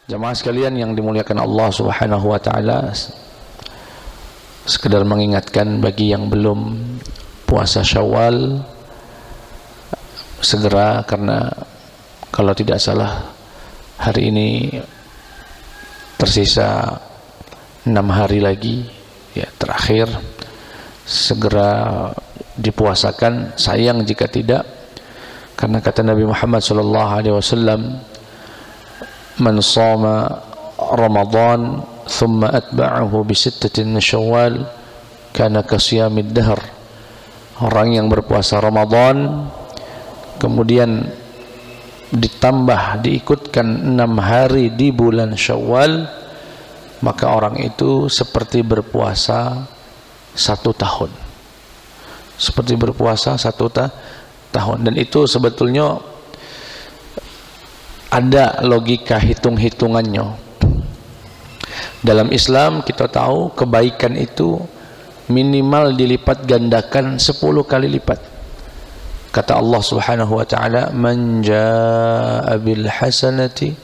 Jamaah sekalian yang dimuliakan Allah Subhanahu wa taala, sekedar mengingatkan bagi yang belum puasa Syawal segera, karena kalau tidak salah hari ini tersisa 6 hari lagi ya terakhir, segera dipuasakan. Sayang jika tidak, karena kata Nabi Muhammad SAW, man shoma Ramadan thumma atba'ahu bi sittatin min Syawal kana kasiyamid dahr. Orang yang berpuasa Ramadan kemudian ditambah diikutkan 6 hari di bulan Syawal, maka orang itu seperti berpuasa 1 tahun. Seperti berpuasa 1 tahun. Dan itu sebetulnya ada logika hitung-hitungannya. Dalam Islam kita tahu kebaikan itu minimal dilipat gandakan 10 kali lipat. Kata Allah Subhanahu wa taala, man jaa bil hasanati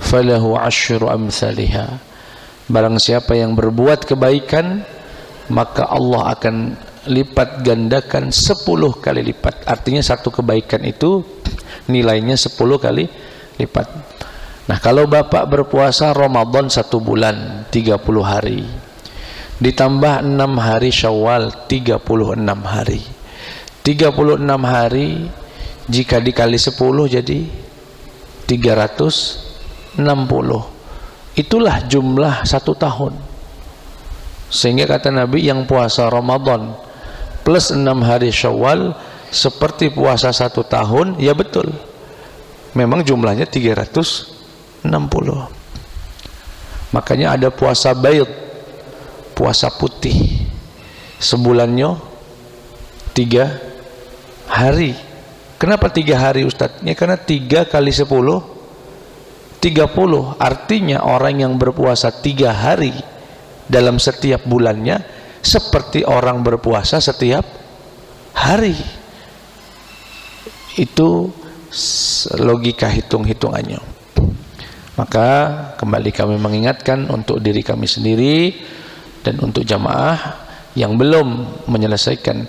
falahu asyru amsalha. Barang siapa yang berbuat kebaikan, maka Allah akan lipat gandakan 10 kali lipat. Artinya satu kebaikan itu nilainya 10 kali lipat. Nah, kalau bapak berpuasa Ramadan 1 bulan 30 hari ditambah 6 hari Syawal 36 hari, 36 hari jika dikali 10 jadi 360. Itulah jumlah 1 tahun. Sehingga kata Nabi, yang puasa Ramadan plus 6 hari Syawal seperti puasa 1 tahun. Ya betul, memang jumlahnya 360. Makanya ada puasa bayd, puasa putih, sebulannya 3 hari. Kenapa 3 hari Ustadz? Ya karena 3 kali 10 30. Artinya orang yang berpuasa 3 hari dalam setiap bulannya seperti orang berpuasa setiap hari. Itu logika hitung-hitungannya. Maka kembali kami mengingatkan untuk diri kami sendiri dan untuk jamaah yang belum menyelesaikan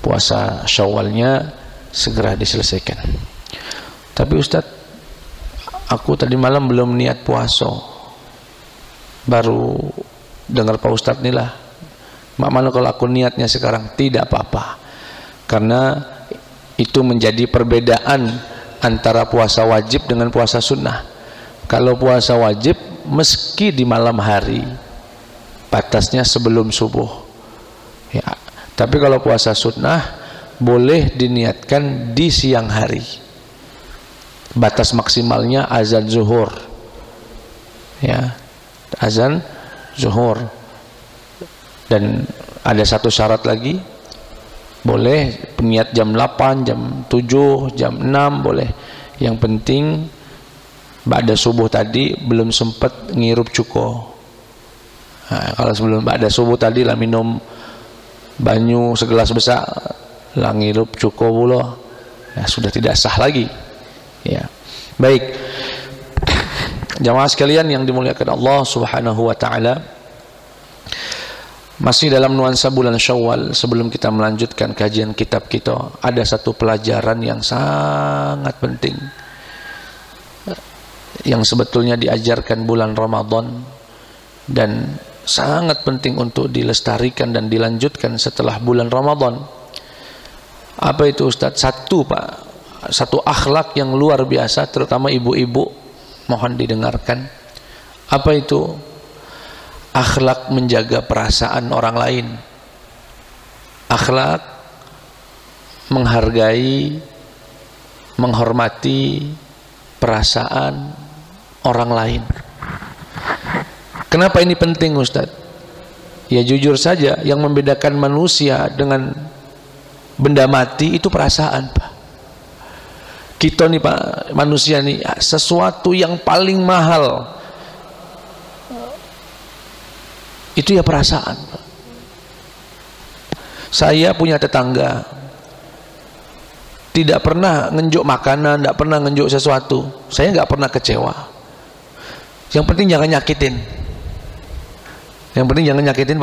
puasa Syawalnya, segera diselesaikan. Tapi Ustadz, aku tadi malam belum niat puasa, baru dengar Pak Ustadz nih lah, mak malu kalau aku niatnya sekarang. Tidak apa-apa, karena itu menjadi perbedaan antara puasa wajib dengan puasa sunnah. Kalau puasa wajib meski di malam hari, batasnya sebelum subuh ya. Tapi kalau puasa sunnah boleh diniatkan di siang hari. Batas maksimalnya azan zuhur ya, azan zuhur. Dan ada satu syarat lagi, boleh niat jam 8, jam 7, jam 6 boleh. Yang penting ba'da subuh tadi belum sempat ngirup cuko. Nah, kalau sebelum ba'da subuh tadi lah minum banyu segelas besar, lah ngirup cuko pula, ya sudah tidak sah lagi ya. Baik jamaah sekalian yang dimuliakan Allah Subhanahu wa taala, masih dalam nuansa bulan Syawal. Sebelum kita melanjutkan kajian kitab kita, ada satu pelajaran yang sangat penting yang sebetulnya diajarkan bulan Ramadan dan sangat penting untuk dilestarikan dan dilanjutkan setelah bulan Ramadan. Apa itu Ustadz? Satu akhlak yang luar biasa, terutama ibu-ibu, mohon didengarkan. Apa itu? Akhlak menjaga perasaan orang lain, akhlak menghargai, menghormati perasaan orang lain. Kenapa ini penting Ustadz? Ya jujur saja, yang membedakan manusia dengan benda mati itu perasaan, Pak. Kita nih Pak, manusia nih, sesuatu yang paling mahal itu ya perasaan. Saya punya tetangga tidak pernah ngenjuk makanan, tidak pernah ngenjuk sesuatu, saya nggak pernah kecewa. Yang penting jangan nyakitin. Yang penting jangan nyakitin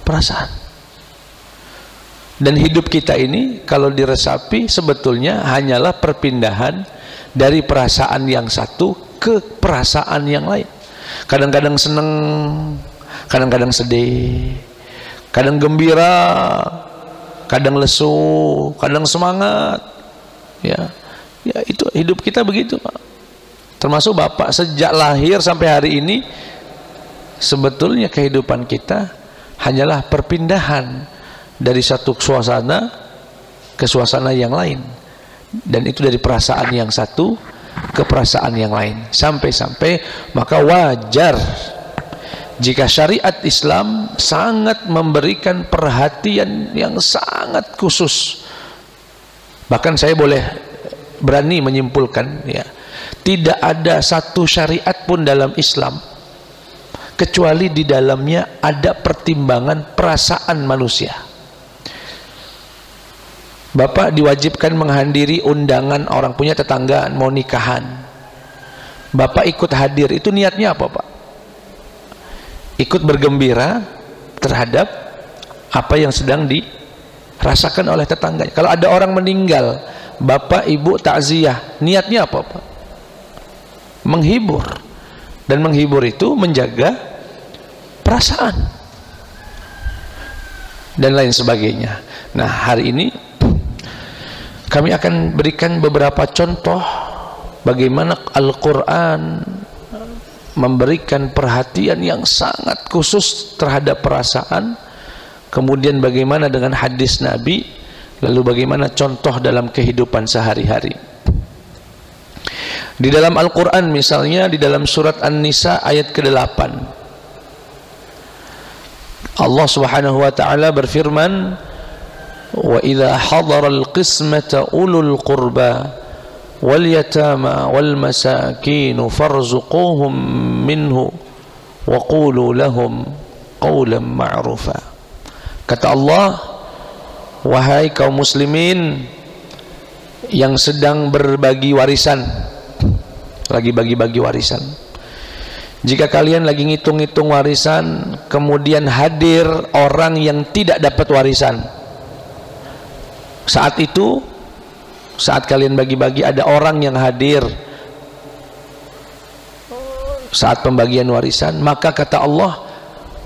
perasaan. Dan hidup kita ini kalau diresapi sebetulnya hanyalah perpindahan dari perasaan yang satu ke perasaan yang lain. Kadang-kadang seneng, kadang-kadang sedih, kadang gembira, kadang lesu, kadang semangat. Ya, itu hidup kita begitu, Pak. Termasuk Bapak sejak lahir sampai hari ini, sebetulnya kehidupan kita hanyalah perpindahan dari satu suasana ke suasana yang lain, dan itu dari perasaan yang satu ke perasaan yang lain. Sampai-sampai maka wajar jika syariat Islam sangat memberikan perhatian yang sangat khusus. Bahkan saya boleh berani menyimpulkan, ya, tidak ada satu syariat pun dalam Islam kecuali di dalamnya ada pertimbangan perasaan manusia. Bapak diwajibkan menghadiri undangan orang punya tetangga mau nikahan. Bapak ikut hadir, itu niatnya apa, Pak? Ikut bergembira terhadap apa yang sedang dirasakan oleh tetangganya. Kalau ada orang meninggal, Bapak Ibu takziah, niatnya apa, Pak? Menghibur. Dan menghibur itu menjaga perasaan dan lain sebagainya. Nah, hari ini kami akan berikan beberapa contoh bagaimana Al-Quran memberikan perhatian yang sangat khusus terhadap perasaan, kemudian bagaimana dengan hadis Nabi, lalu bagaimana contoh dalam kehidupan sehari-hari. Di dalam Al-Quran misalnya di dalam surat An-Nisa ayat ke-8, Allah Subhanahu wa ta'ala berfirman, wa idza hadara al-qismata ulul qurba wal yatama wal masakin farzuquhum minhu wa qulu lahum qawlan ma'rufa. Kata Allah, wahai kaum muslimin yang sedang berbagi warisan, lagi bagi-bagi warisan, jika kalian lagi ngitung-ngitung warisan kemudian hadir orang yang tidak dapat warisan, saat itu, saat kalian bagi-bagi ada orang yang hadir saat pembagian warisan, maka kata Allah,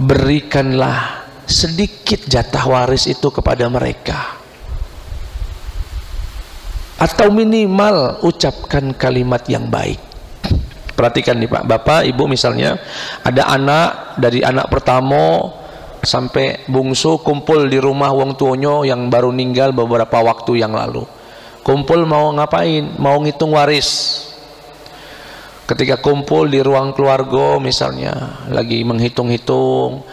berikanlah sedikit jatah waris itu kepada mereka, atau minimal ucapkan kalimat yang baik. Perhatikan nih Pak, Bapak, Ibu, misalnya ada anak, dari anak pertama sampai bungsu kumpul di rumah wong tuonyo yang baru meninggal beberapa waktu yang lalu. Kumpul mau ngapain? Mau ngitung waris. Ketika kumpul di ruang keluarga misalnya lagi menghitung-hitung,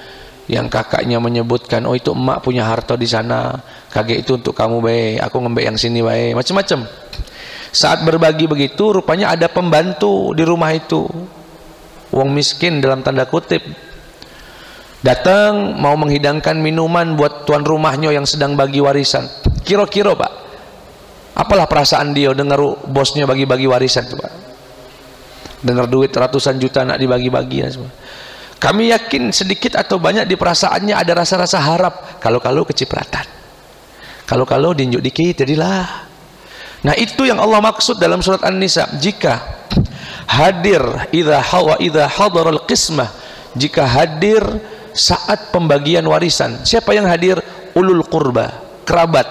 yang kakaknya menyebutkan, oh itu emak punya harta di sana, kakek itu untuk kamu bae, aku ngembek yang sini bae, macam-macam. Saat berbagi begitu rupanya ada pembantu di rumah itu, wong miskin dalam tanda kutip, datang mau menghidangkan minuman buat tuan rumahnya yang sedang bagi warisan. Kira-kira Pak, apalah perasaan dia dengar bosnya bagi-bagi warisan tuh Pak? Dengar duit ratusan juta nak dibagi-bagi ya semua. Kami yakin sedikit atau banyak di perasaannya ada rasa-rasa harap, kalau-kalau kecipratan, kalau-kalau dinjuk dikit jadilah. Nah itu yang Allah maksud dalam surat An-Nisa, jika hadir idza hadaral qismah, jika hadir saat pembagian warisan. Siapa yang hadir? Ulul qurba, kerabat.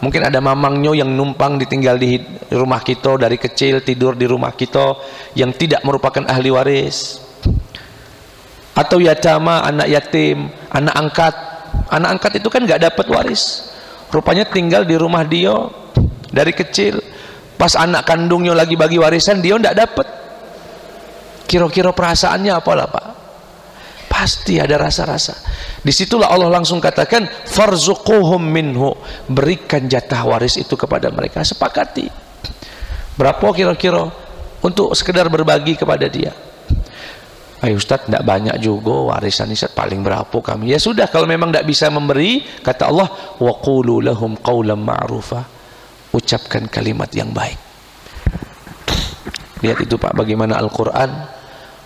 Mungkin ada mamangnya yang numpang ditinggal di rumah kita dari kecil, tidur di rumah kita, yang tidak merupakan ahli waris. Atau yatama, anak yatim, anak angkat. Anak angkat itu kan nggak dapat waris, rupanya tinggal di rumah dia dari kecil. Pas anak kandungnya lagi bagi warisan, dia nggak dapat. Kira-kira perasaannya apalah Pak? Pasti ada rasa-rasa. Disitulah Allah langsung katakan, farzuquhum minhu, berikan jatah waris itu kepada mereka. Sepakati berapa kira-kira untuk sekedar berbagi kepada dia. Ayo Ustaz, tidak banyak juga warisan Ustaz, paling berapa kami? Ya sudah, kalau memang tidak bisa memberi, kata Allah, wa qulu lahum qawlan ma'rufa, ucapkan kalimat yang baik. Lihat itu Pak, bagaimana Al-Quran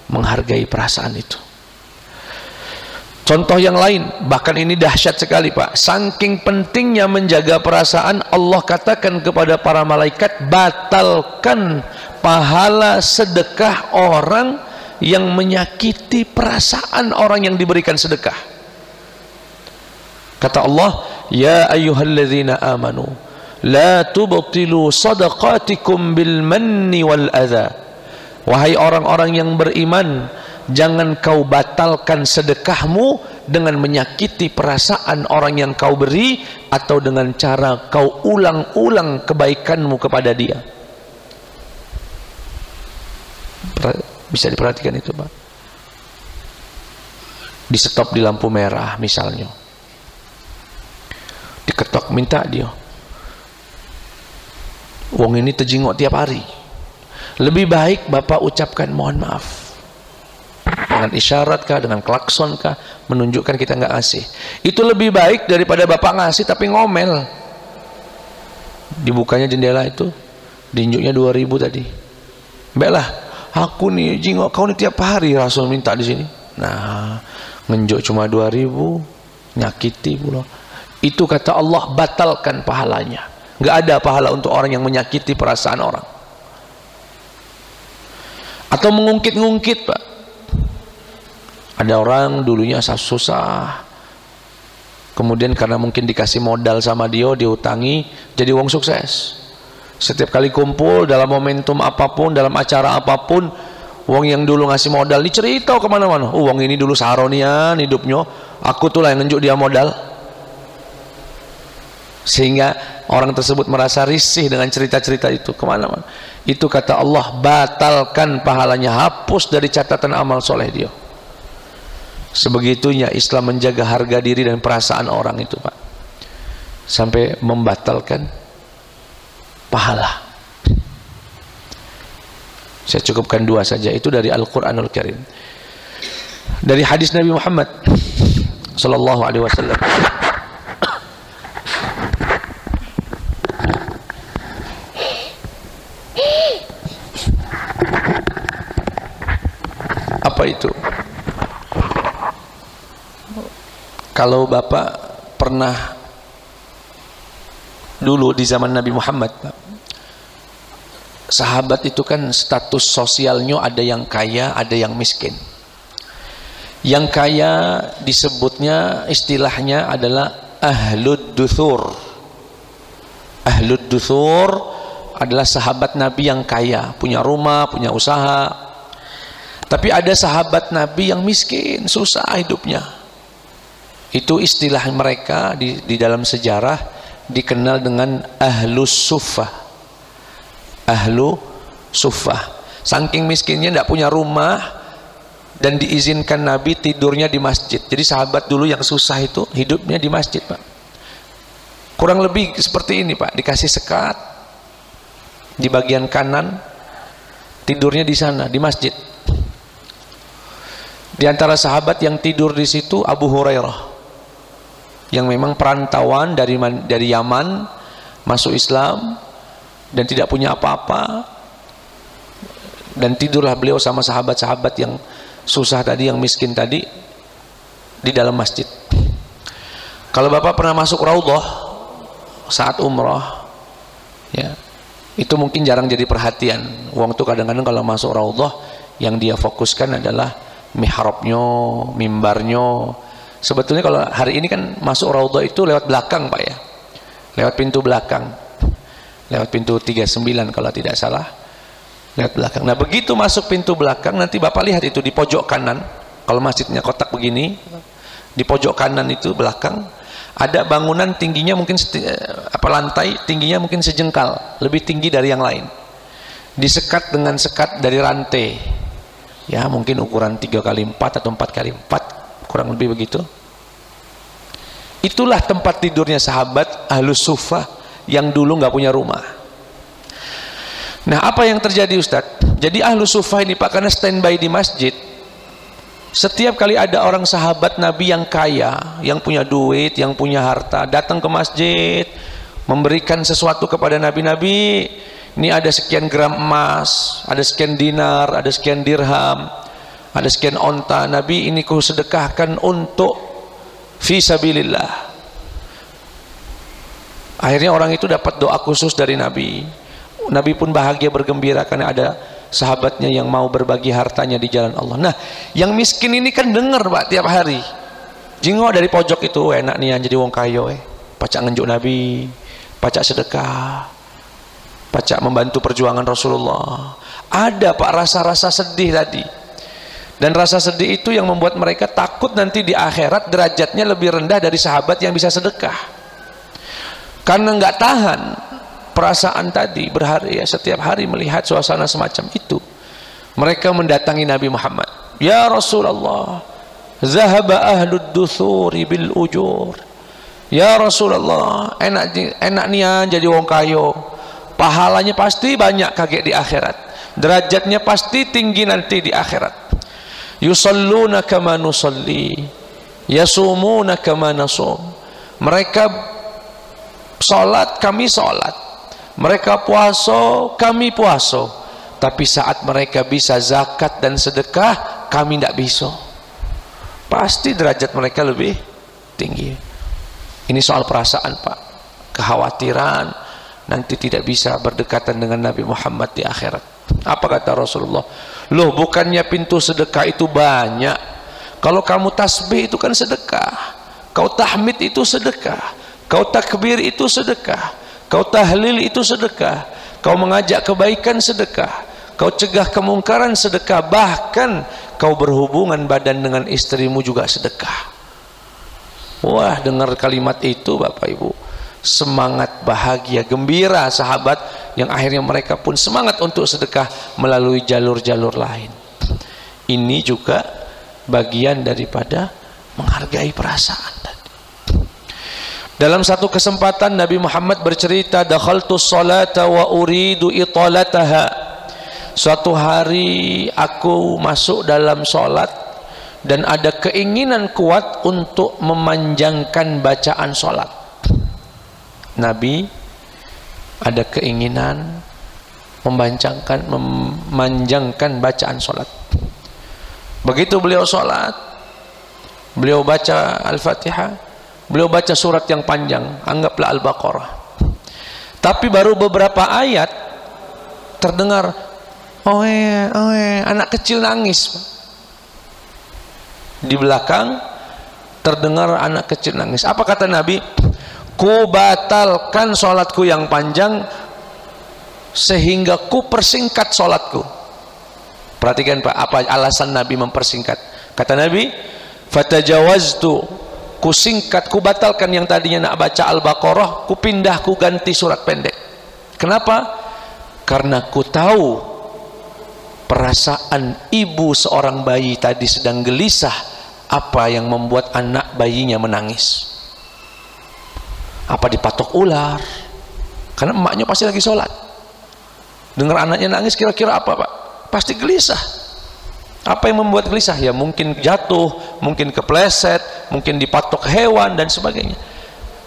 menghargai perasaan itu. Contoh yang lain, bahkan ini dahsyat sekali Pak, saking pentingnya menjaga perasaan, Allah katakan kepada para malaikat, batalkan pahala sedekah orang yang menyakiti perasaan orang yang diberikan sedekah. Kata Allah, ya ayyuhalladzina amanu la tubtilu sadaqatikum bil manni wal adha. Wahai orang-orang yang beriman, jangan kau batalkan sedekahmu dengan menyakiti perasaan orang yang kau beri, atau dengan cara kau ulang-ulang kebaikanmu kepada dia. Bisa diperhatikan itu Pak. Di stop di lampu merah misalnya, diketok, minta dia, wong ini terjengok tiap hari, lebih baik Bapak ucapkan mohon maaf dengan isyarat kah, dengan klakson kah, menunjukkan kita nggak ngasih. Itu lebih baik daripada Bapak ngasih tapi ngomel. Dibukanya jendela itu, diinjuknya 2.000 tadi. Mbak lah, aku nih jingok kau nih tiap hari Rasul minta di sini. Nah, ngenjuk cuma 2.000, nyakiti pula. Itu kata Allah, batalkan pahalanya. Nggak ada pahala untuk orang yang menyakiti perasaan orang. Atau mengungkit-ngungkit Pak. Ada orang dulunya susah, kemudian karena mungkin dikasih modal sama dia, diutangi, jadi wong sukses. Setiap kali kumpul dalam momentum apapun, dalam acara apapun, wong yang dulu ngasih modal ini cerita kemana-mana. Wong ini dulu saronian hidupnya, aku tuh lah yang nunjuk dia modal. Sehingga orang tersebut merasa risih dengan cerita-cerita itu kemana-mana. Itu kata Allah, batalkan pahalanya, hapus dari catatan amal soleh dia. Sebegitunya Islam menjaga harga diri dan perasaan orang itu Pak, sampai membatalkan pahala. Saya cukupkan 2 saja, itu dari Al-Quranul Karim. Dari hadis Nabi Muhammad sallallahu alaihi wasallam, apa itu? Kalau Bapak pernah dulu di zaman Nabi Muhammad, sahabat itu kan status sosialnya ada yang kaya, ada yang miskin. Yang kaya disebutnya, istilahnya adalah ahlud duthur. Ahlud duthur adalah sahabat Nabi yang kaya, punya rumah, punya usaha. Tapi ada sahabat Nabi yang miskin, susah hidupnya. Itu istilah mereka di dalam sejarah dikenal dengan ahlus suffah. Ahlu suffah, saking miskinnya tidak punya rumah dan diizinkan Nabi tidurnya di masjid. Jadi sahabat dulu yang susah itu hidupnya di masjid Pak. Kurang lebih seperti ini Pak, dikasih sekat di bagian kanan, tidurnya di sana di masjid. Di antara sahabat yang tidur di situ Abu Hurairah, yang memang perantauan dari Yaman masuk Islam dan tidak punya apa-apa, dan tidurlah beliau sama sahabat-sahabat yang susah tadi, yang miskin tadi, di dalam masjid. Kalau Bapak pernah masuk Raudhah saat umrah, ya, itu mungkin jarang jadi perhatian. Wong tuh kadang-kadang kalau masuk Raudhah yang dia fokuskan adalah mihrabnya, mimbarnya. Sebetulnya kalau hari ini kan masuk Raudhah itu lewat belakang Pak ya, lewat pintu belakang, lewat pintu 39 kalau tidak salah, lewat belakang. Nah begitu masuk pintu belakang, nanti Bapak lihat itu di pojok kanan, kalau masjidnya kotak begini, di pojok kanan itu belakang ada bangunan tingginya mungkin lantai tingginya mungkin sejengkal, lebih tinggi dari yang lain, disekat dengan sekat dari rantai, ya mungkin ukuran 3x4 atau 4x4, kurang lebih begitu. Itulah tempat tidurnya sahabat ahlus suffah yang dulu nggak punya rumah. Nah apa yang terjadi Ustadz? Jadi ahlus suffah ini Pak, karena standby di masjid, setiap kali ada orang sahabat Nabi yang kaya, yang punya duit, yang punya harta, datang ke masjid memberikan sesuatu kepada Nabi-Nabi, ini ada sekian gram emas, ada sekian dinar, ada sekian dirham, ada sekian onta, Nabi ini ku sedekahkan untuk fi sabilillah. Akhirnya orang itu dapat doa khusus dari Nabi. Nabi pun bahagia bergembira karena ada sahabatnya yang mau berbagi hartanya di jalan Allah. Nah, yang miskin ini kan dengar Pak tiap hari. Jingok dari pojok itu, enak nih jadi wong kayo pacak ngenjuk Nabi, pacak sedekah, pacak membantu perjuangan Rasulullah. Ada Pak rasa-rasa sedih tadi. Dan rasa sedih itu yang membuat mereka takut nanti di akhirat derajatnya lebih rendah dari sahabat yang bisa sedekah. Karena nggak tahan perasaan tadi berhari, setiap hari melihat suasana semacam itu, mereka mendatangi Nabi Muhammad. Ya Rasulullah, zahaba ahlud duthuri bil ujur. Ya Rasulullah, enak nian jadi wong kayo, pahalanya pasti banyak kaget di akhirat, derajatnya pasti tinggi nanti di akhirat. Yusalluna kama nusalli, yasumuna kama nasum. Mereka salat, kami salat. Mereka puasa, kami puasa. Tapi saat mereka bisa zakat dan sedekah, kami tidak bisa. Pasti derajat mereka lebih tinggi. Ini soal perasaan Pak, kekhawatiran nanti tidak bisa berdekatan dengan Nabi Muhammad di akhirat. Apa kata Rasulullah? Loh, bukannya pintu sedekah itu banyak? Kalau kamu tasbih itu kan sedekah, kau tahmid itu sedekah, kau takbir itu sedekah, kau tahlil itu sedekah, kau mengajak kebaikan sedekah, kau cegah kemungkaran sedekah, bahkan kau berhubungan badan dengan istrimu juga sedekah. Wah, dengar kalimat itu Bapak Ibu, semangat, bahagia, gembira sahabat, yang akhirnya mereka pun semangat untuk sedekah melalui jalur-jalur lain. Ini juga bagian daripada menghargai perasaan tadi. Dalam satu kesempatan Nabi Muhammad bercerita, dakhaltu sholata wa uridu italataha. Suatu hari aku masuk dalam sholat dan ada keinginan kuat untuk memanjangkan bacaan sholat. Nabi ada keinginan memanjangkan bacaan sholat. Begitu beliau sholat, beliau baca Al-Fatihah, beliau baca surat yang panjang, anggaplah Al-Baqarah. Tapi baru beberapa ayat terdengar oe, anak kecil nangis. Di belakang terdengar anak kecil nangis. Apa kata Nabi? Ku batalkan sholatku yang panjang sehingga ku persingkat sholatku. Perhatikan Pak, apa alasan Nabi mempersingkat? Kata Nabi, fatajawaztu, ku singkat, ku batalkan yang tadinya nak baca Al-Baqarah, ku pindah, ku ganti surat pendek. Kenapa? Karena ku tahu perasaan ibu seorang bayi tadi sedang gelisah, apa yang membuat anak bayinya menangis. Apa dipatok ular? Karena emaknya pasti lagi sholat, dengar anaknya nangis, kira-kira apa Pak? Pasti gelisah. Apa yang membuat gelisah? Ya mungkin jatuh, mungkin kepleset, mungkin dipatok hewan dan sebagainya.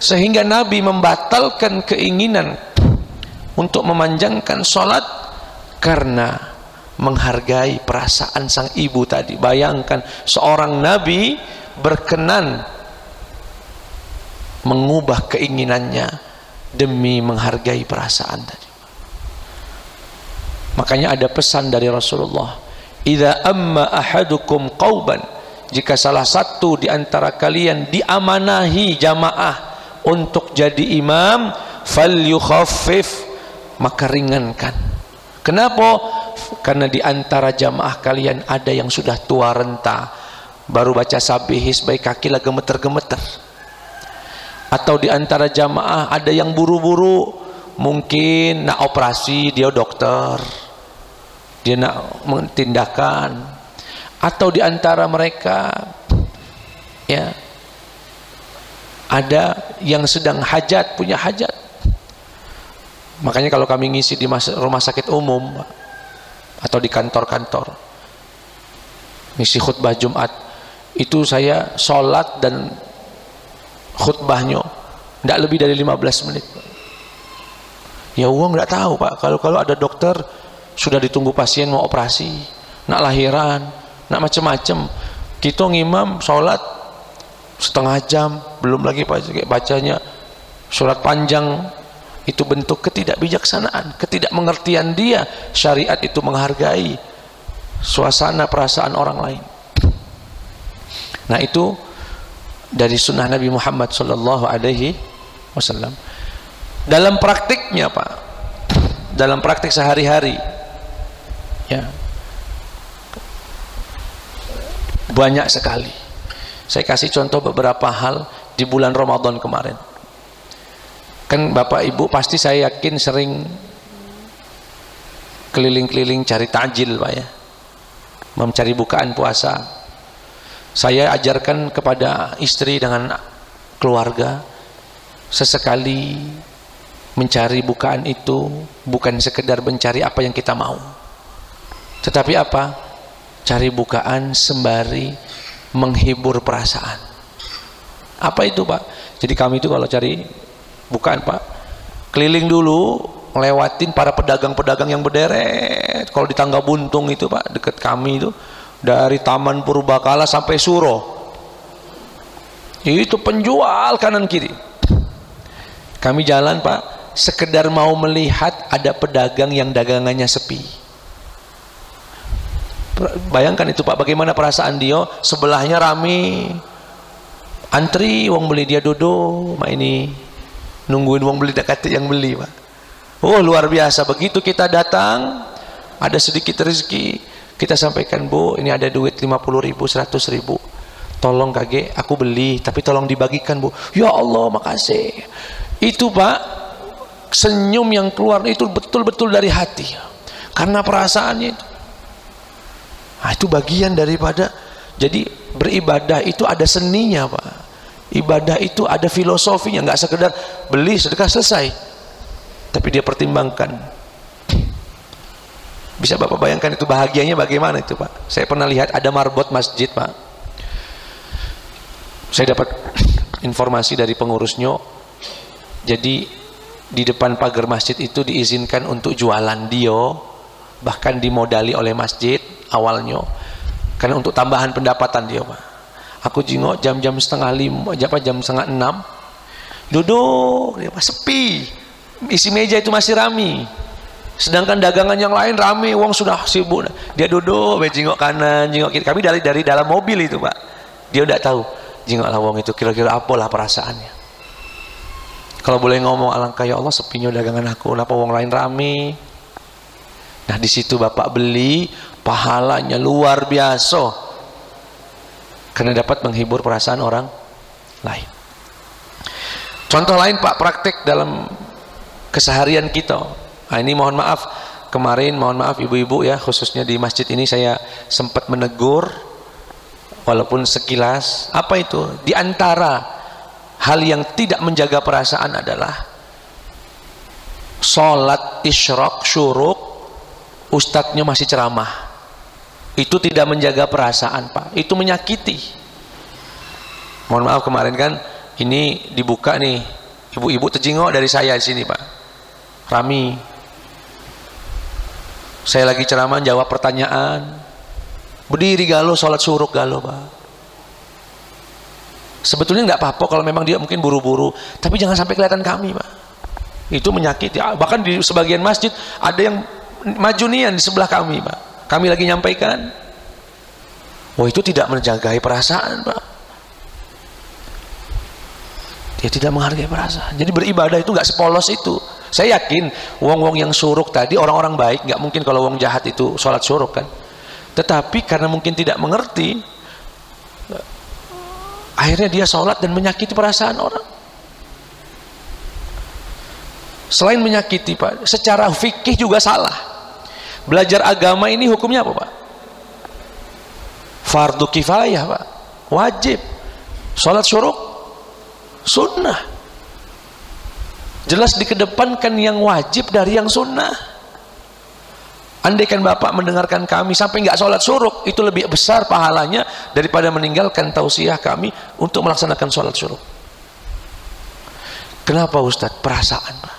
Sehingga Nabi membatalkan keinginan untuk memanjangkan sholat karena menghargai perasaan sang ibu tadi. Bayangkan seorang Nabi berkenan mengubah keinginannya demi menghargai perasaan tadi. Makanya ada pesan dari Rasulullah, idza amma ahadukum qauban, jika salah satu di antara kalian diamanahi jamaah untuk jadi imam, falyukhaffif, maka ringankan. Kenapa? Karena di antara jamaah kalian ada yang sudah tua renta, baru baca sabihis baik kaki lah gemeter-gemeter. Atau di antara jamaah ada yang buru-buru, mungkin nak operasi, dia dokter, dia nak tindakan. Atau di antara mereka ya ada yang sedang hajat, punya hajat. Makanya kalau kami ngisi di rumah sakit umum atau di kantor-kantor ngisi khutbah Jumat, itu saya sholat dan khutbahnya tidak lebih dari 15 menit. Ya uang nggak tahu Pak, kalau ada dokter sudah ditunggu pasien mau operasi, nak lahiran, nak macam-macam. Kita ngimam sholat setengah jam, belum lagi bacanya surat panjang. Itu bentuk ketidakbijaksanaan, ketidakmengertian dia. Syariat itu menghargai suasana perasaan orang lain. Nah, itu dari sunnah Nabi Muhammad sallallahu alaihi wasallam. Dalam praktiknya, Pak, dalam praktik sehari-hari, ya, banyak sekali. Saya kasih contoh beberapa hal di bulan Ramadan kemarin. Kan Bapak Ibu pasti saya yakin sering keliling-keliling cari takjil, Pak, ya, mencari bukaan puasa. Saya ajarkan kepada istri dengan keluarga, sesekali mencari bukaan itu bukan sekedar mencari apa yang kita mau, tetapi apa? Cari bukaan sembari menghibur perasaan. Apa itu, Pak? Jadi kami itu kalau cari bukaan, Pak, keliling dulu, ngelewatin para pedagang-pedagang yang berderet. Kalau di Tangga Buntung itu, Pak, dekat kami itu, dari Taman Purbakala sampai Suro, itu penjual kanan kiri. Kami jalan, Pak, sekedar mau melihat ada pedagang yang dagangannya sepi. Bayangkan itu, Pak, bagaimana perasaan dia. Sebelahnya rame, antri wong beli, dia duduk, mak ini nungguin wong beli, dekat yang beli, Pak. Oh, luar biasa. Begitu kita datang, ada sedikit rezeki, kita sampaikan, Bu, ini ada duit 50.000, 100.000, tolong kakek, aku beli, tapi tolong dibagikan, Bu. Ya Allah, makasih. Itu, Pak, senyum yang keluar itu betul-betul dari hati, karena perasaannya itu. Nah, itu bagian daripada, jadi beribadah itu ada seninya, Pak. Ibadah itu ada filosofinya, nggak sekedar beli sedekah selesai, tapi dia pertimbangkan. Bisa Bapak bayangkan itu bahagianya bagaimana itu, Pak. Saya pernah lihat ada marbot masjid, Pak. Saya dapat informasi dari pengurusnya. Jadi di depan pagar masjid itu diizinkan untuk jualan dio, bahkan dimodali oleh masjid awalnya, karena untuk tambahan pendapatan dia, Pak. Aku jengok jam-jam setengah 5, jam setengah 6, duduk, dia, Pak, sepi. Isi meja itu masih rame. Sedangkan dagangan yang lain rame, uang sudah sibuk. Dia duduk, jengok kanan, jengok kiri. Kami dari dalam mobil itu, Pak. Dia udah tahu, jengoklah uang itu kira-kira apalah perasaannya. Kalau boleh ngomong, alangkah ya Allah sepinya dagangan aku, kenapa uang lain rame. Nah, di situ Bapak beli, pahalanya luar biasa, karena dapat menghibur perasaan orang lain. Contoh lain, Pak, praktek dalam keseharian kita. Nah, ini mohon maaf, kemarin mohon maaf ibu-ibu ya, khususnya di masjid ini saya sempat menegur walaupun sekilas. Apa itu? Di antara hal yang tidak menjaga perasaan adalah sholat isyraq syuruk, ustadznya masih ceramah. Itu tidak menjaga perasaan, Pak. Itu menyakiti. Mohon maaf, kemarin kan ini dibuka nih, ibu-ibu terjengok dari saya di sini, Pak. Rami. Saya lagi ceramah, jawab pertanyaan, berdiri galau, sholat syuruk galau, Pak. Sebetulnya nggak apa-apa kalau memang dia mungkin buru-buru, tapi jangan sampai kelihatan kami, Pak. Itu menyakiti. Bahkan di sebagian masjid ada yang maju nian di sebelah kami, Pak. Kami lagi nyampaikan, oh, itu tidak menjaga perasaan, Pak. Dia tidak menghargai perasaan. Jadi beribadah itu nggak sepolos itu. Saya yakin wong-wong yang suruk tadi orang-orang baik, nggak mungkin kalau wong jahat itu sholat suruk, kan. Tetapi karena mungkin tidak mengerti, akhirnya dia sholat dan menyakiti perasaan orang. Selain menyakiti, Pak, secara fikih juga salah. Belajar agama ini hukumnya apa, Pak? Fardu kifayah, Pak. Wajib. Sholat syuruk sunnah. Jelas dikedepankan yang wajib dari yang sunnah. Andaikan Bapak mendengarkan kami sampai nggak sholat syuruk, itu lebih besar pahalanya daripada meninggalkan tausiah kami untuk melaksanakan sholat syuruk. Kenapa, Ustadz? Perasaan, Pak.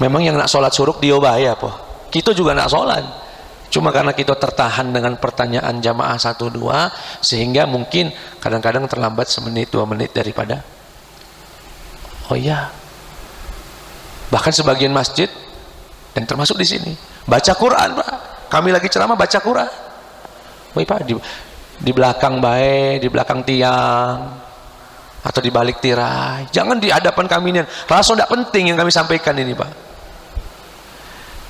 Memang yang nak sholat syuruk dia bahaya, Pak. Kita juga nak sholat. Cuma karena kita tertahan dengan pertanyaan jamaah 1-2 sehingga mungkin kadang-kadang terlambat semenit 2 menit daripada. Oh iya. Bahkan sebagian masjid dan termasuk di sini baca Quran, Pak. Kami lagi ceramah baca Quran. Woi Pak, di belakang baik, di belakang tiang atau di balik tirai. Jangan di hadapan kami ini. Langsung tidak penting yang kami sampaikan ini, Pak.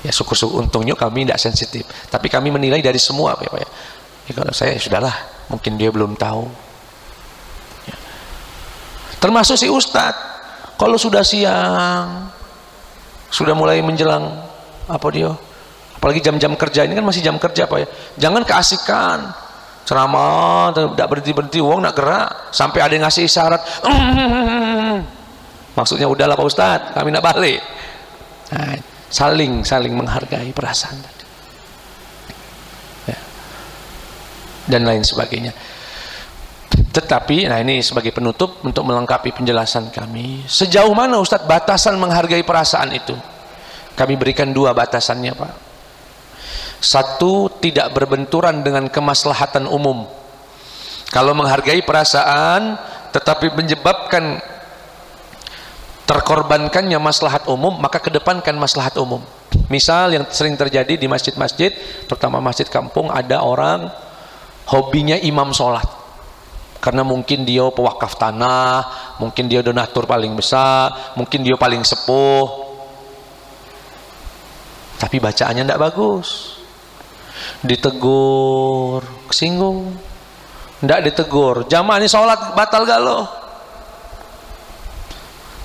Ya syukur-syukur untungnya kami tidak sensitif, tapi kami menilai dari semua Pak ya. Ya kalau saya sudahlah, mungkin dia belum tahu ya. Termasuk si Ustadz, kalau sudah siang, sudah mulai menjelang apa dia, apalagi jam-jam kerja ini kan masih jam kerja Pak ya, jangan keasikan ceramah tidak berhenti-berhenti, wong nak gerak sampai ada yang ngasih isyarat maksudnya udahlah Pak Ustadz, kami nak balik. Nah, saling menghargai perasaan tadi ya. Dan lain sebagainya. Tetapi nah ini sebagai penutup untuk melengkapi penjelasan kami, sejauh mana Ustadz batasan menghargai perasaan itu? Kami berikan 2 batasannya Pak. 1, tidak berbenturan dengan kemaslahatan umum. Kalau menghargai perasaan tetapi menyebabkan terkorbankannya maslahat umum, maka kedepankan maslahat umum. Misal yang sering terjadi di masjid-masjid, terutama masjid kampung, ada orang hobinya imam sholat karena mungkin dia pewakaf tanah, mungkin dia donatur paling besar, mungkin dia paling sepuh, tapi bacaannya tidak bagus. Ditegur, kesinggung. Tidak ditegur, jamaah ini sholat batal galuh.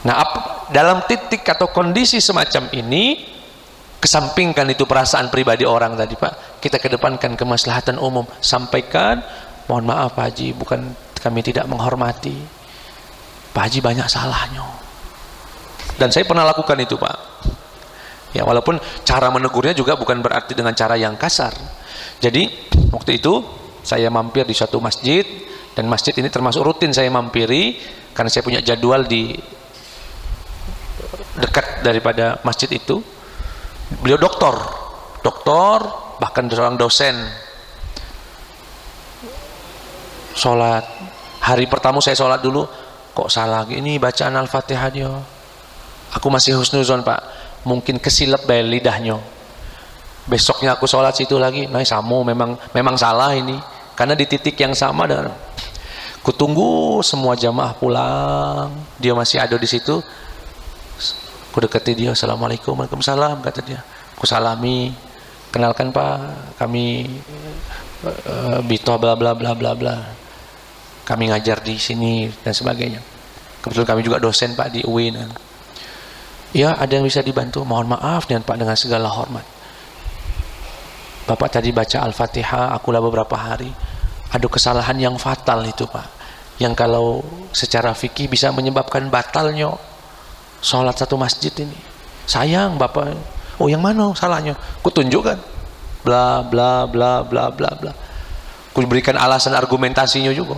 Nah, dalam titik atau kondisi semacam ini, kesampingkan itu perasaan pribadi orang tadi Pak, kita kedepankan kemaslahatan umum. Sampaikan, mohon maaf Pak Haji, bukan kami tidak menghormati, Pak Haji banyak salahnya. Dan saya pernah lakukan itu Pak ya, walaupun cara menegurnya juga bukan berarti dengan cara yang kasar. Jadi waktu itu saya mampir di suatu masjid, dan masjid ini termasuk rutin saya mampiri karena saya punya jadwal di dekat daripada masjid itu. Beliau doktor bahkan seorang dosen. Sholat hari pertama saya sholat dulu, kok salah ini bacaan Al-Fatihah dia. Aku masih husnuzon Pak, mungkin kesilap dari lidahnya. Besoknya aku sholat situ lagi, nah samu memang salah ini, karena di titik yang sama. Dan kutunggu semua jamaah pulang, dia masih ada di situ. Aku dekati dia, assalamualaikum, waalaikumsalam, kata dia. Aku salami, kenalkan Pak, kami Bito bla bla bla bla bla, kami ngajar di sini dan sebagainya. Kebetulan kami juga dosen Pak di UIN. Ya, ada yang bisa dibantu? Mohon maaf dengan Pak, dengan segala hormat. Bapak tadi baca Al-Fatihah, akulah beberapa hari, ada kesalahan yang fatal itu Pak, yang kalau secara fikih bisa menyebabkan batalnya sholat satu masjid ini. Sayang Bapak. Oh yang mana salahnya? Ku tunjukkan. Bla bla bla bla bla bla. Ku berikan alasan argumentasinya juga.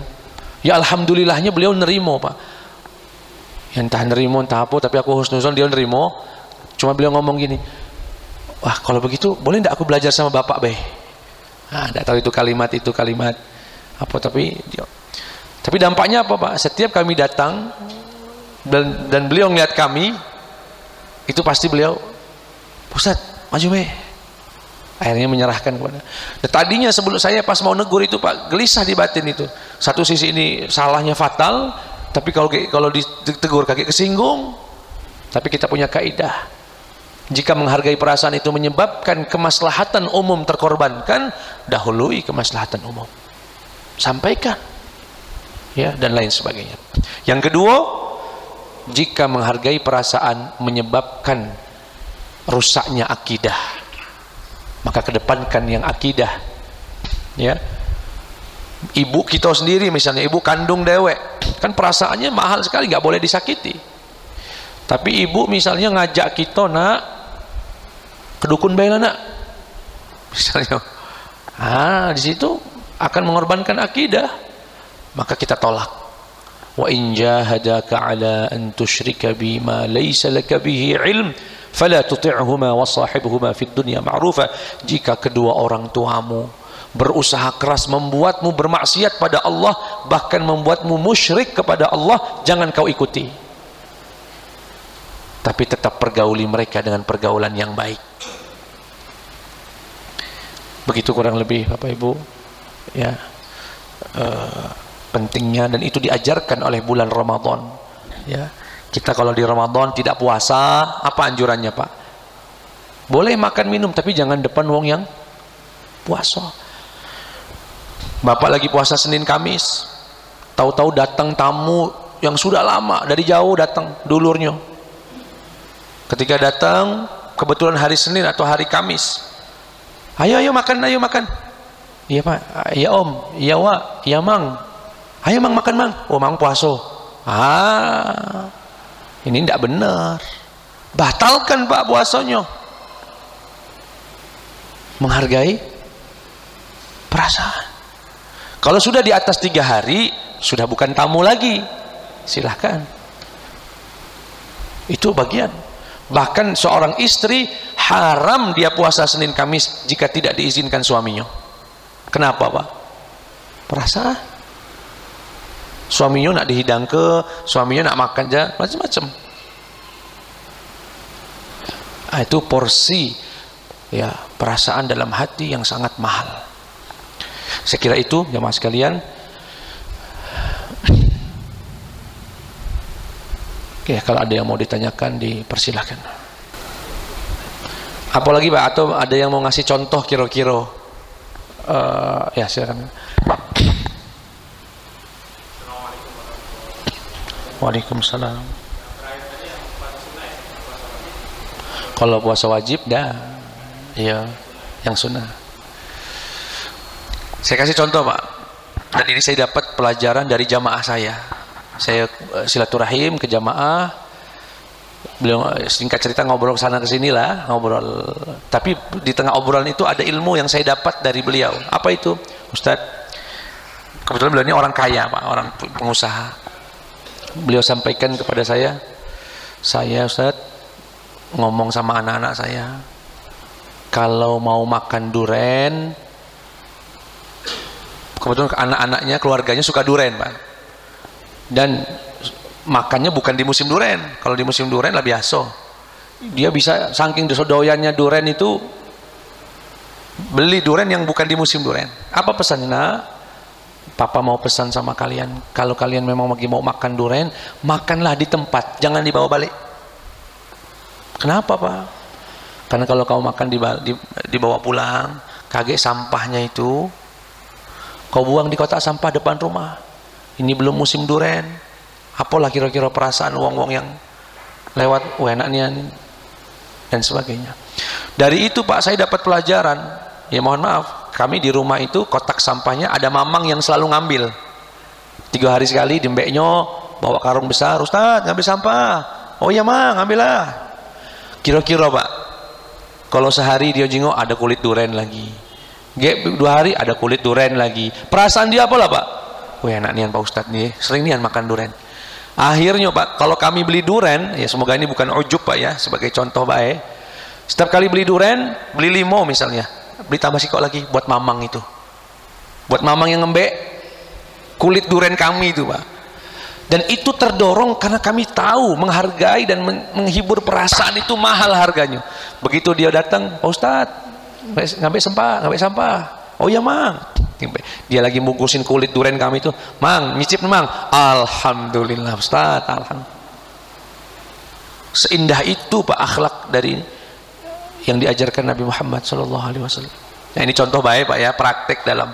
Ya alhamdulillahnya beliau nerimo Pak. Ya entah nerimo entah apa, tapi aku husnuzon dia nerimo. Cuma beliau ngomong gini, wah kalau begitu boleh tidak aku belajar sama Bapak Beh? Nah, tidak tahu itu kalimat apa, tapi dampaknya apa Pak? Setiap kami datang dan beliau ngeliat kami, itu pasti beliau, Ustaz maju Beh. Akhirnya menyerahkan kepada. Dan tadinya sebelum saya pas mau negur itu Pak, gelisah di batin itu. Satu sisi ini salahnya fatal, tapi kalau ditegur kaki kesinggung. Tapi kita punya kaidah, jika menghargai perasaan itu menyebabkan kemaslahatan umum terkorbankan, dahului kemaslahatan umum, sampaikan ya, dan lain sebagainya. Yang kedua, jika menghargai perasaan menyebabkan rusaknya akidah, maka kedepankan yang akidah ya. Ibu kita sendiri misalnya, ibu kandung dewek, kan perasaannya mahal sekali, nggak boleh disakiti. Tapi ibu misalnya ngajak kita nak ke dukun bela nak, misalnya, di situ akan mengorbankan akidah, maka kita tolak. Wa in jahadaka ala an tusyrika bima laysa laka bihi ilm Fala tuti'huma wa sahibhuma fid dunya ma'rufa. Jika kedua orang tuamu berusaha keras membuatmu bermaksiat pada Allah, bahkan membuatmu musyrik kepada Allah, jangan kau ikuti. Tapi tetap pergauli mereka dengan pergaulan yang baik. Begitu kurang lebih Bapak Ibu ya, pentingnya, dan itu diajarkan oleh bulan Ramadan ya. Kita kalau di Ramadan tidak puasa, apa anjurannya Pak? Boleh makan minum, tapi jangan depan wong yang puasa. Bapak lagi puasa Senin Kamis, tahu-tahu datang tamu yang sudah lama dari jauh datang, dulurnya. Ketika datang kebetulan hari Senin atau hari Kamis, ayo makan, ayo makan. Iya Pak, iya Om, iya Wak, iya Mang. Ayo Mang makan Mang. Oh Mang puasa. Ini tidak benar. Batalkan Pak puasanya. Menghargai perasaan. Kalau sudah di atas 3 hari, sudah bukan tamu lagi, silahkan. Itu bagian. Bahkan seorang istri haram dia puasa Senin Kamis jika tidak diizinkan suaminya. Kenapa Pak? Perasaan. Suaminya nak dihidang ke, suaminya nak makan aja, macam-macam. Itu porsi ya perasaan dalam hati yang sangat mahal. Saya kira itu jemaah sekalian. Oke, kalau ada yang mau ditanyakan dipersilahkan. Apalagi Pak, atau ada yang mau ngasih contoh kira-kira? Ya silakan. Waalaikumsalam. Kalau puasa wajib dah, iya, yang sunnah. Saya kasih contoh Pak, dan ini saya dapat pelajaran dari jamaah saya. Saya silaturahim ke jamaah, beliau singkat cerita ngobrol sana ke sini lah, ngobrol. Tapi di tengah obrolan itu ada ilmu yang saya dapat dari beliau. Apa itu, Ustadz? Kebetulan beliau ini orang kaya Pak, orang pengusaha. Beliau sampaikan kepada saya Ustadz ngomong sama anak-anak saya, kalau mau makan duren, kebetulan anak-anaknya, keluarganya suka duren Pak, dan makannya bukan di musim duren. Kalau di musim duren lah biasa, dia bisa saking doyannya duren itu beli duren yang bukan di musim duren. Apa pesannya? Nah, Papa mau pesan sama kalian, kalau kalian memang lagi mau makan duren, makanlah di tempat, jangan dibawa balik. Kenapa Pak? Karena kalau kau makan dibawa pulang, kaget sampahnya itu kau buang di kotak sampah depan rumah. Ini belum musim duren. Apalah kira-kira perasaan wong-wong yang lewat, enaknya dan sebagainya. Dari itu Pak, saya dapat pelajaran. Ya mohon maaf, kami di rumah itu kotak sampahnya ada mamang yang selalu ngambil. 3 hari sekali di mbeknya bawa karung besar, Ustadz ngambil sampah. Oh iya Mang, ambillah. Kira-kira Pak, kalau sehari dia jengok ada kulit duren lagi, 2 hari ada kulit duren lagi, perasaan dia apalah Pak? Wah enak nian Pak Ustadz nih, sering nian makan duren. Akhirnya Pak, kalau kami beli duren, ya semoga ini bukan ujub Pak ya, sebagai contoh Pak setiap kali beli duren, beli 5 misalnya, beli tambah sikok lagi buat mamang itu, buat mamang yang ngembek kulit duren kami itu Pak. Dan itu terdorong karena kami tahu menghargai dan menghibur perasaan itu mahal harganya. Begitu dia datang, Pak Ustadz ngambil sampah. Oh iya Mang, dia lagi bungkusin kulit duren kami itu, Mang nyicip Mang, alhamdulillah Ustadz, alhamdulillah. Seindah itu Pak akhlak dari yang diajarkan Nabi Muhammad SAW. Nah ini contoh baik Pak ya, praktek dalam,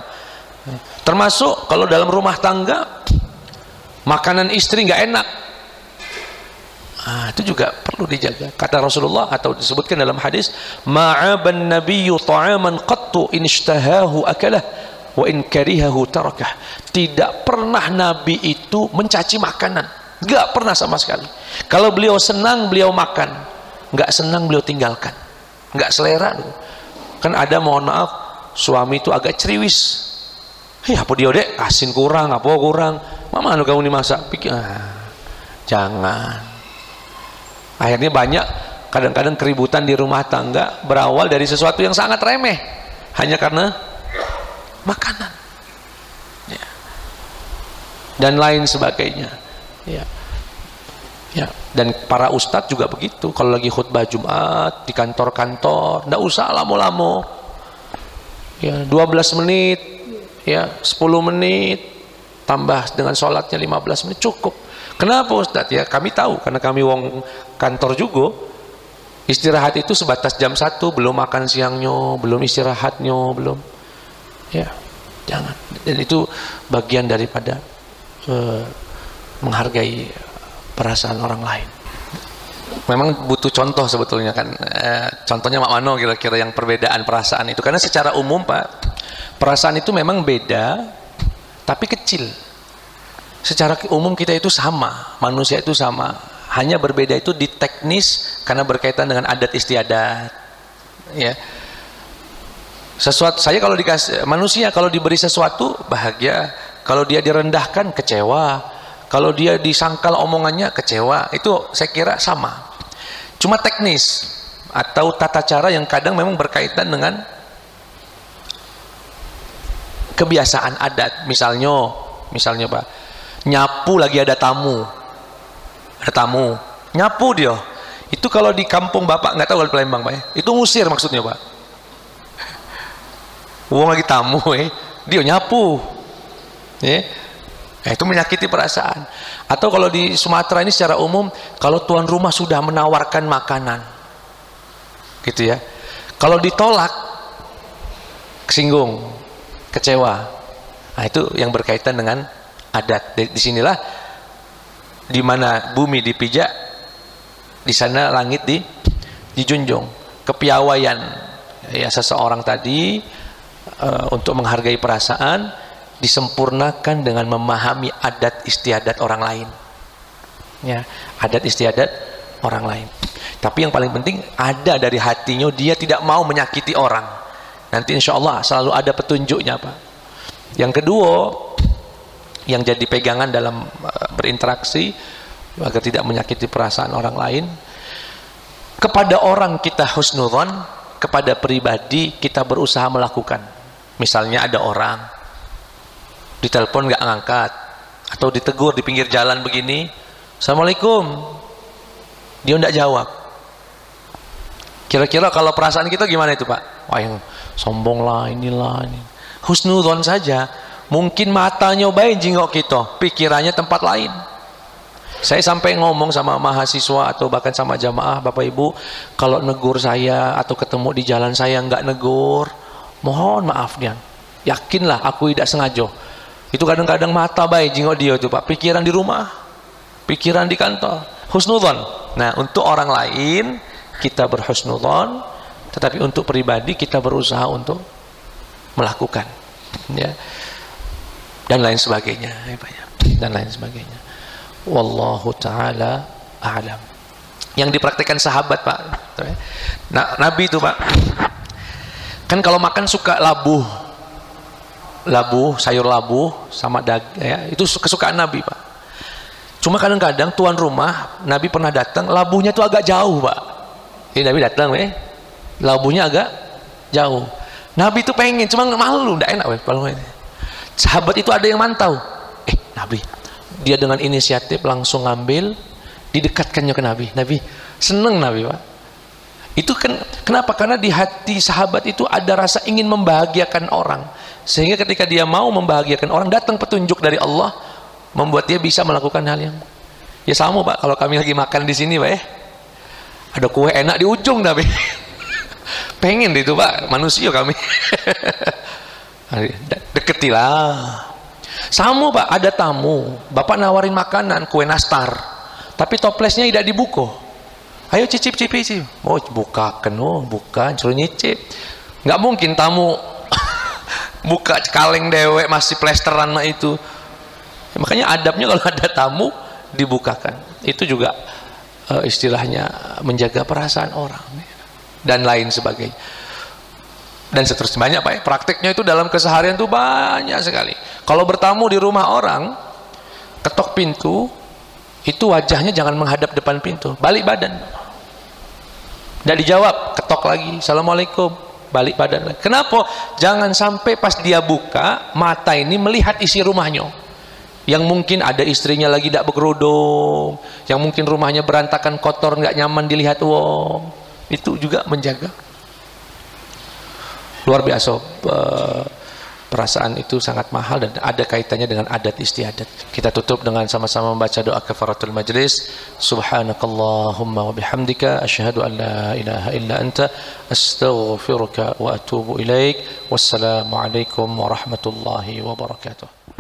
termasuk kalau dalam rumah tangga makanan istri nggak enak, itu juga perlu dijaga. Kata Rasulullah atau disebutkan dalam hadis, ma'aban nabiyyu ta'aman qattu in ishtahahu akalah wa in karihahu tarakah. Tidak pernah Nabi itu mencaci makanan, nggak pernah sama sekali. Kalau beliau senang beliau makan, nggak senang beliau tinggalkan, nggak selera. Kan ada, mohon maaf, suami itu agak ceriwis, apa dia dek, asin kurang, apa kurang, mama kamu dimasak, pikir jangan. Akhirnya banyak Kadang-kadang keributan di rumah tangga berawal dari sesuatu yang sangat remeh, hanya karena makanan, ya, dan lain sebagainya, ya. Ya, dan para ustadz juga begitu. Kalau lagi khutbah Jumat di kantor-kantor, nggak usah lama-lama, ya, 12 menit, ya, 10 menit, tambah dengan sholatnya 15 menit cukup. Kenapa ustadz? Ya kami tahu, karena kami wong kantor juga. Istirahat itu sebatas jam 1, belum makan siangnya, belum istirahatnya, belum, ya, jangan. Dan itu bagian daripada menghargai perasaan orang lain. Memang butuh contoh sebetulnya kan. Contohnya mak mano kira-kira yang perbedaan perasaan itu, karena secara umum Pak, perasaan itu memang beda tapi kecil. Secara umum kita itu sama, manusia itu sama, hanya berbeda itu di teknis karena berkaitan dengan adat istiadat, ya. Sesuatu, saya kalau dikasih manusia, kalau diberi sesuatu bahagia, kalau dia direndahkan kecewa, kalau dia disangkal omongannya kecewa. Itu saya kira sama, cuma teknis atau tata cara yang kadang memang berkaitan dengan kebiasaan adat. Misalnya Pak, nyapu lagi ada tamu, nyapu dia. Itu kalau di kampung Bapak, nggak tahu kalau di Palembang Pak, ya, itu ngusir maksudnya Pak. Uang lagi tamu, dia nyapu, ya. Itu menyakiti perasaan. Atau kalau di Sumatera ini secara umum, kalau tuan rumah sudah menawarkan makanan, gitu ya, kalau ditolak kesinggung, kecewa. Nah, itu yang berkaitan dengan adat. Disinilah di mana bumi dipijak, di sana langit dijunjung. Kepiawaian, ya, seseorang tadi untuk menghargai perasaan disempurnakan dengan memahami adat istiadat orang lain, ya, adat istiadat orang lain. Tapi yang paling penting ada dari hatinya, dia tidak mau menyakiti orang. Nanti insya Allah selalu ada petunjuknya Pak. Yang kedua yang jadi pegangan dalam berinteraksi agar tidak menyakiti perasaan orang lain, kepada orang kita husnudzon, kepada pribadi kita berusaha melakukan. Misalnya ada orang ditelepon nggak ngangkat, atau ditegur di pinggir jalan begini, Assalamualaikum, dia nggak jawab. Kira-kira kalau perasaan kita gimana itu Pak? Wah, yang sombong lah, inilah ini. Husnudzon saja. Mungkin matanya baik jingok kita, pikirannya tempat lain. Saya sampai ngomong sama mahasiswa atau bahkan sama jamaah, Bapak Ibu, kalau negur saya atau ketemu di jalan saya nggak negur, mohon maaf Dian. Yakinlah aku tidak sengaja. Itu kadang-kadang mata baik jingok dia itu Pak, pikiran di rumah, pikiran di kantor. Husnudzon. Nah, untuk orang lain kita berhusnudzon, tetapi untuk pribadi kita berusaha untuk melakukan, ya, dan lain sebagainya, dan lain sebagainya. Wallahu ta'ala a'lam. Yang dipraktikkan sahabat Pak, nah, Nabi itu Pak, kan kalau makan suka labuh, sayur labuh sama daging, ya, itu kesukaan Nabi Pak. Cuma kadang-kadang tuan rumah Nabi pernah datang, labuhnya itu agak jauh Pak. Ini Nabi datang, labuhnya agak jauh. Nabi itu pengen, cuma malu, tidak enak kalau ini. Sahabat itu ada yang mantau, Nabi, dia dengan inisiatif langsung ngambil, didekatkannya ke Nabi. Nabi seneng Nabi Pak. Itu kan kenapa? Karena di hati sahabat itu ada rasa ingin membahagiakan orang, sehingga ketika dia mau membahagiakan orang, datang petunjuk dari Allah, membuat dia bisa melakukan hal yang, ya sama Pak. Kalau kami lagi makan di sini Pak, ada kue enak di ujung Nabi. Pengen itu Pak, manusia kami. Deketilah. Sama Pak, ada tamu, Bapak nawarin makanan, kue nastar, tapi toplesnya tidak dibuka. Ayo cicip. Oh, bukakan, bukan, suruh nyicip. Nggak mungkin tamu buka kaleng dewek masih plesteran mah itu. Ya, makanya adabnya kalau ada tamu dibukakan. Itu juga istilahnya menjaga perasaan orang dan lain sebagainya. Dan seterusnya banyak Pak, prakteknya itu dalam keseharian itu banyak sekali. Kalau bertamu di rumah orang, ketok pintu, itu wajahnya jangan menghadap depan pintu, balik badan. Tidak dijawab, ketok lagi, assalamualaikum, balik badan lagi. Kenapa? Jangan sampai pas dia buka mata ini melihat isi rumahnya, yang mungkin ada istrinya lagi tidak berkerudung, yang mungkin rumahnya berantakan, kotor, nggak nyaman dilihat wong. Itu juga menjaga. Luar biasa. Perasaan itu sangat mahal dan ada kaitannya dengan adat istiadat. Kita tutup dengan sama-sama membaca doa kafaratul majlis. Subhanakallahumma wa bihamdika asyhadu an la ilaha illa anta astaghfiruka wa atubu ilaik. Wassalamu alaikum warahmatullahi wabarakatuh.